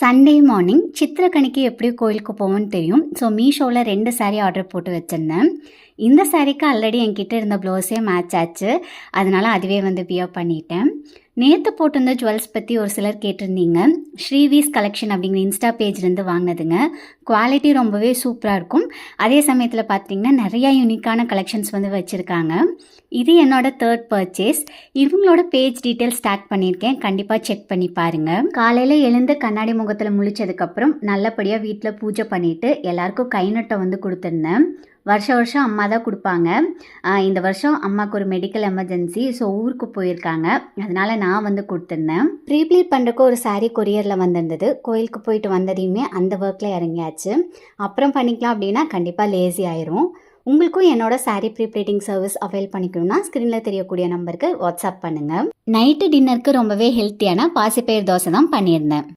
Sunday morning சித்திரக்கணிக்கு எப்படி கோயிலுக்கு போவோன்னு தெரியும். ஸோ மீஷோவில் 2 சாரீ ஆர்டர் போட்டு வச்சுருந்தேன். இந்த சாரீக்கு ஆல்ரெடி என்கிட்ட இருந்த ப்ளவுஸே மேட்ச் ஆச்சு. அதனால் அதுவே வியர் பண்ணிட்டேன். நேற்று போட்டிருந்த ஜுவல்ஸ் பற்றி ஒரு சிலர் கேட்டிருந்தீங்க. ஸ்ரீவீஸ் கலெக்ஷன் அப்படிங்கிற இன்ஸ்டா பேஜ்லேருந்து வாங்கினதுங்க. குவாலிட்டி ரொம்பவே சூப்பராக இருக்கும். அதே சமயத்தில் பார்த்தீங்கன்னா நிறையா யூனிக்கான கலெக்ஷன்ஸ் வச்சுருக்காங்க. இது என்னோட 3rd பர்ச்சேஸ். இவங்களோட பேஜ் டீட்டெயில்ஸ் டேக் பண்ணியிருக்கேன். கண்டிப்பாக செக் பண்ணி பாருங்கள். காலையில் எழுந்து கண்ணாடி முகத்தில் முழிச்சதுக்கப்புறம் நல்லபடியாக வீட்டில் பூஜை பண்ணிவிட்டு எல்லாருக்கும் கை நட்டை கொடுத்துருந்தேன். வருஷம் அம்மா தான் கொடுப்பாங்க. இந்த வருஷம் அம்மாவுக்கு ஒரு மெடிக்கல் எமர்ஜென்சி, ஸோ ஊருக்கு போயிருக்காங்க. அதனால் நான் கொடுத்துருந்தேன். ப்ரீப்ளீட் பண்ணுறக்கு ஒரு சாரீ கொரியரில் வந்திருந்தது. கோயிலுக்கு போயிட்டு வந்ததையுமே அந்த ஒர்க்கில் இறங்கியாச்சு. அப்புறம் பண்ணிக்கலாம் அப்படின்னா கண்டிப்பாக லேசி ஆயிரும். உங்களுக்கும் என்னோட சாரீ ப்ரீப்ளீட்டிங் சர்வீஸ் அவைல் பண்ணிக்கணும்னா ஸ்க்ரீனில் தெரியக்கூடிய நம்பருக்கு வாட்ஸ்அப் பண்ணுங்கள். நைட்டு டின்னருக்கு ரொம்பவே ஹெல்த்தியான பாசிப்பயிர் தோசை தான் பண்ணியிருந்தேன்.